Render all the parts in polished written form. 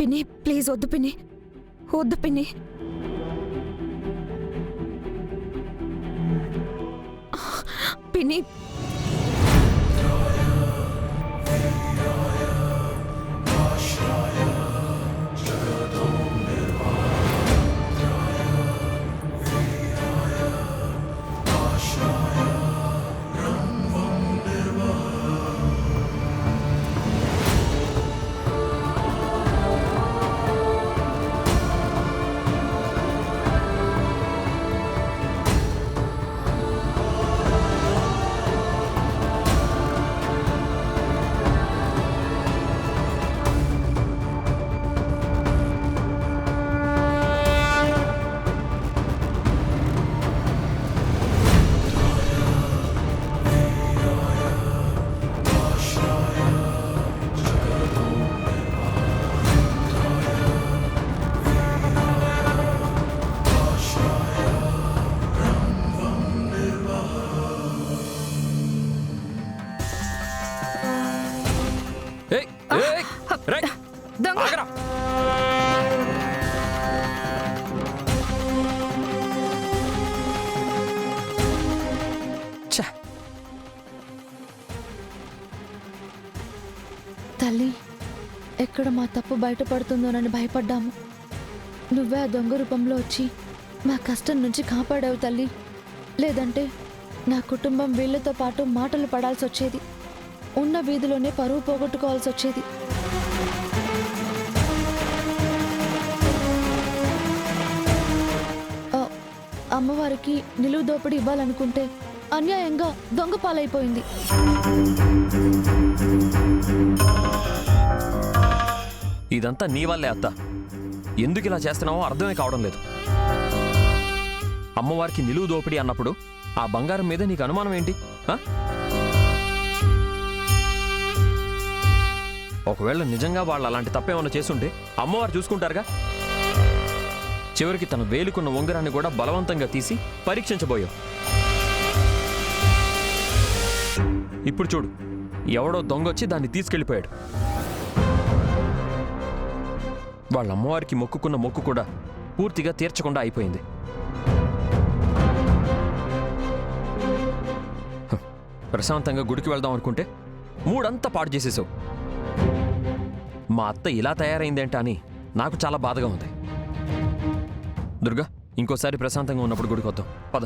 పిన్ని ప్లీజ్ వద్దు పిన్ని, వద్దు పిన్ని. పిన్ని తల్లి, ఎక్కడ మా తప్పు బయటపడుతుందోనని భయపడ్డాము. నువ్వే ఆ దొంగ రూపంలో వచ్చి మా కష్టం నుంచి కాపాడావు తల్లి. లేదంటే నా కుటుంబం వీళ్ళతో పాటు మాటలు పడాల్సి వచ్చేది. ఉన్న వీధిలోనే పరువు పోగొట్టుకోవాల్సి వచ్చేది. అమ్మవారికి నిలువు దోపిడీ ఇవ్వాలనుకుంటే అన్యాయంగా దొంగ పాలైపోయింది. ఇదంతా నీ వల్లే అత్త. ఎందుకు ఇలా చేస్తున్నావో అర్థమే కావడం లేదు. అమ్మవారికి నిలువు దోపిడీ అన్నప్పుడు ఆ బంగారం మీద నీకు అనుమానం ఏంటి? ఒకవేళ నిజంగా వాళ్ళు అలాంటి తప్పేమన్నా చేసుంటే అమ్మవారు చూసుకుంటారుగా. చివరికి తన వేలుకున్న ఉంగరాన్ని కూడా బలవంతంగా తీసి పరీక్షించబోయావు. ఇప్పుడు చూడు, ఎవడో దొంగొచ్చి దాన్ని తీసుకెళ్ళిపోయాడు. వాళ్ళ అమ్మవారికి మొక్కుకున్న మొక్కు కూడా పూర్తిగా తీర్చకుండా అయిపోయింది. ప్రశాంతంగా గుడికి వెళ్దాం అనుకుంటే మూడంతా పాడు చేసేసావు. మా అత్త ఇలా తయారైందేంటా అని నాకు చాలా బాధగా ఉంది. దుర్గా, ఇంకోసారి ప్రశాంతంగా ఉన్నప్పుడు గుడికి వద్దాం, పద.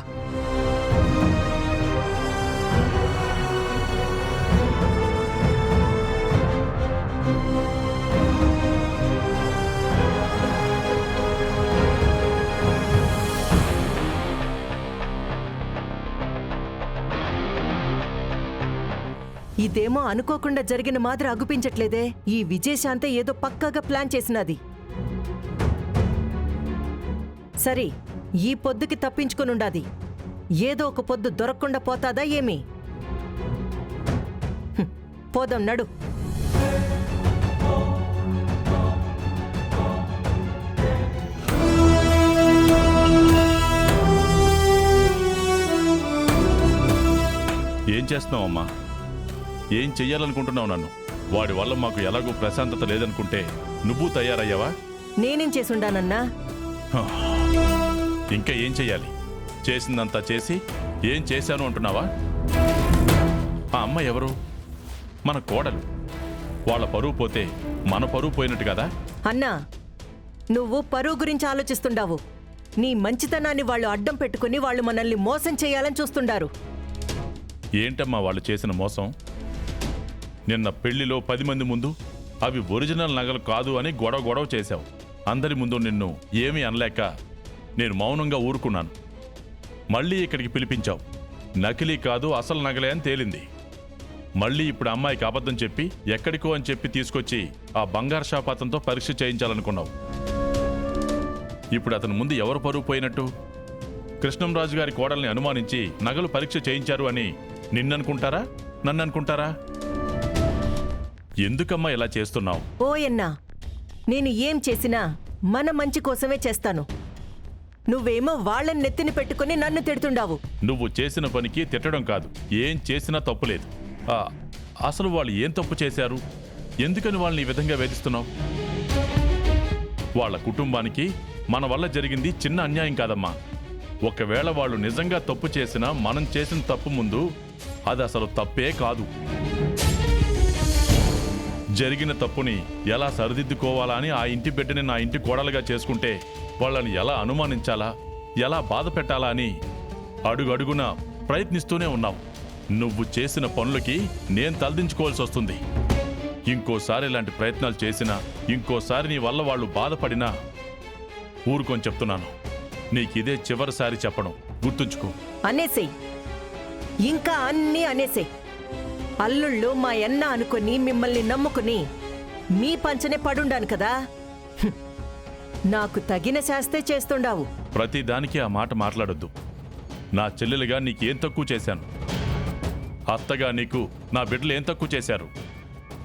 ఇదేమో అనుకోకుండా జరిగిన మాదిరి అగుపించట్లేదే. ఈ విజయశాంతే ఏదో పక్కాగా ప్లాన్ చేసినది. సరే, ఈ పొద్దుకి తప్పించుకునుండాది. ఏదో ఒక పొద్దు దొరకకుండా పోతాదా ఏమి? పోదాం, నడు. ఏం చేస్తున్నావమ్మా? ఏం చెయ్యాలనుకుంటున్నావు? నన్ను వాడి వల్ల మాకు ఎలాగో ప్రశాంతత లేదనుకుంటే నువ్వు తయారయ్యావా? నేనేం చేసుండానన్నా? ఇంకా ఏం చెయ్యాలి? చేసిందంతా చేసి ఏం చేశాను అంటున్నావా? ఆ అమ్మ ఎవరు? మన కోడలు. వాళ్ళ పరువు పోతే మన పరువు పోయినట్టు కదా? అన్నా, నువ్వు పరువు గురించి ఆలోచిస్తుండావు. నీ మంచితనాన్ని వాళ్ళు అడ్డం పెట్టుకుని వాళ్ళు మనల్ని మోసం చేయాలని చూస్తుండారు. ఏంటమ్మా వాళ్ళు చేసిన మోసం? నిన్న పెళ్లిలో 10 మంది ముందు అవి ఒరిజినల్ నగలు కాదు అని గొడవ చేశావు. అందరి ముందు నిన్ను ఏమీ అనలేక నేను మౌనంగా ఊరుకున్నాను. మళ్ళీ ఇక్కడికి పిలిపించావు. నకిలీ కాదు, అసలు నగలే అని తేలింది. మళ్ళీ ఇప్పుడు అమ్మాయికి అబద్ధం చెప్పి ఎక్కడికో అని చెప్పి తీసుకొచ్చి ఆ బంగారు షాప్ అతనితో పరీక్ష చేయించాలనుకున్నావు. ఇప్పుడు అతని ముందు ఎవరు పరువు పోయినట్టు? కృష్ణంరాజు గారి కోడల్ని అనుమానించి నగలు పరీక్ష చేయించారు అని నిన్ననుకుంటారా, నన్ను అనుకుంటారా? ఎందుకమ్మా ఇలా చేస్తున్నావు? ఓయన్నా, నేను ఏం చేసినా మన మంచి కోసమే చేస్తాను. నువ్వేమో వాళ్ళని నెత్తిని పెట్టుకుని నన్ను తిడుతుండావు. నువ్వు చేసిన పనికి తిట్టడం కాదు, ఏం చేసినా తప్పులేదు. అసలు వాళ్ళు ఏం తప్పు చేశారు? ఎందుకని వాళ్ళని ఈ విధంగా వేధిస్తున్నావు? వాళ్ళ కుటుంబానికి మన వల్ల జరిగింది చిన్న అన్యాయం కాదమ్మా. ఒకవేళ వాళ్ళు నిజంగా తప్పు చేసినా మనం చేసిన తప్పు ముందు అది అసలు తప్పే కాదు. జరిగిన తప్పుని ఎలా సరిదిద్దుకోవాలా అని ఆ ఇంటి బిడ్డని నా ఇంటి కోడలుగా చేసుకుంటే వాళ్ళని ఎలా అనుమానించాలా, ఎలా బాధ పెట్టాలా అని అడుగడుగున ప్రయత్నిస్తూనే ఉన్నావు. నువ్వు చేసిన పనులకి నేను తలదించుకోవాల్సి వస్తుంది. ఇంకోసారి ఇలాంటి ప్రయత్నాలు చేసినా, ఇంకోసారి నీ వల్ల వాళ్ళు బాధపడినా ఊరుకొని చెప్తున్నాను. నీకిదే చివరిసారి చెప్పడం, గుర్తుంచుకో. అనేసేయ్, ఇంకా అన్నీ అనేసేయ్. అల్లుళ్ళు మా అన్న అనుకుని మిమ్మల్ని నమ్ముకుని మీ పంచనే పడుండాను కదా. హ్మ్. నాకు తగిన శాస్తే చేస్తుండావు. ప్రతిదానికి ఆ మాట మాట్లాడొద్దు. నా చెల్లెలుగా నీకేం తక్కువ చేశాను? అత్తగా నీకు నా బిడ్డలు ఏం తక్కువ చేశారు?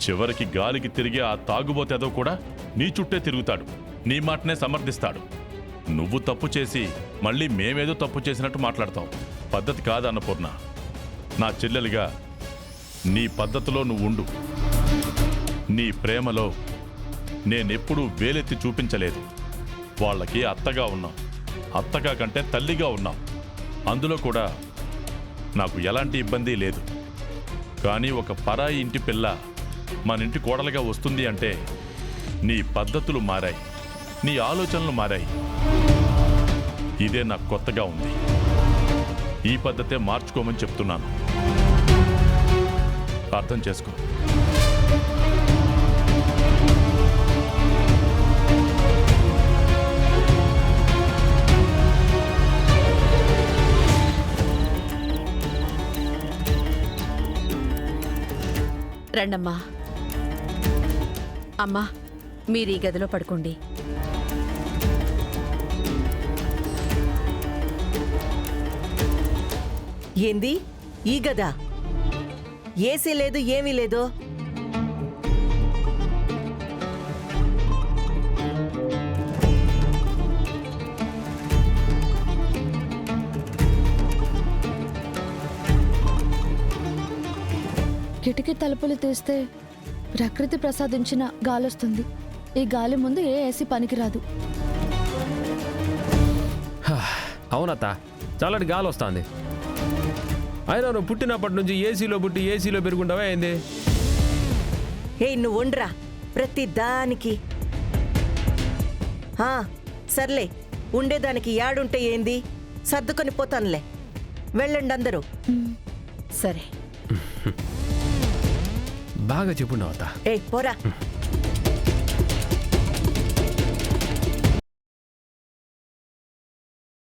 చివరికి గాలికి తిరిగే ఆ తాగుబోతేదో కూడా నీ చుట్టే తిరుగుతాడు, నీ మాటనే సమర్థిస్తాడు. నువ్వు తప్పు చేసి మళ్ళీ మేమేదో తప్పు చేసినట్టు మాట్లాడతావు. పద్ధతి కాదు అన్నపూర్ణ. నా చెల్లెలుగా నీ పద్ధతిలో నువ్వు ఉండు. నీ ప్రేమలో నేనెప్పుడూ వేలెత్తి చూపించలేదు. వాళ్ళకి అత్తగా ఉన్నావు, అత్తగా కంటే తల్లిగా ఉన్నావు. అందులో కూడా నాకు ఎలాంటి ఇబ్బంది లేదు. కానీ ఒక పరాయి ఇంటి పిల్ల మన ఇంటి కోడలుగా వస్తుంది అంటే నీ పద్ధతులు మారాయి, నీ ఆలోచనలు మారాయి. ఇదే నాకు కొత్తగా ఉంది. ఈ పద్ధతే మార్చుకోమని చెప్తున్నాను. అర్థం చేసుకో. రండమ్మా. అమ్మా, మీరు ఈ గదిలో పడుకోండి. ఏంది ఈ గదా? ఏసీ లేదు, ఏమీ లేదు. కిటికీ తలుపులు తీస్తే ప్రకృతి ప్రసాదించిన గాలొస్తుంది. ఈ గాలి ముందు ఏ ఏసీ పనికిరాదు. అవునత్త, చల్లటి గాలి వస్తుంది. అయినా నువ్వు పుట్టినప్పటి నుంచి ఏసీలో పుట్టి ఏసీలో పెరుగుంటావా ఏంది? నువ్వు ఉండరా ప్రతి దానికి. సర్లే, ఉండేదానికి యాడుంటే ఏంది, సర్దుకొని పోతానులే. వెళ్ళండి అందరూ. సరే. బాగా చెప్పున్నావు అత్త. పోరా.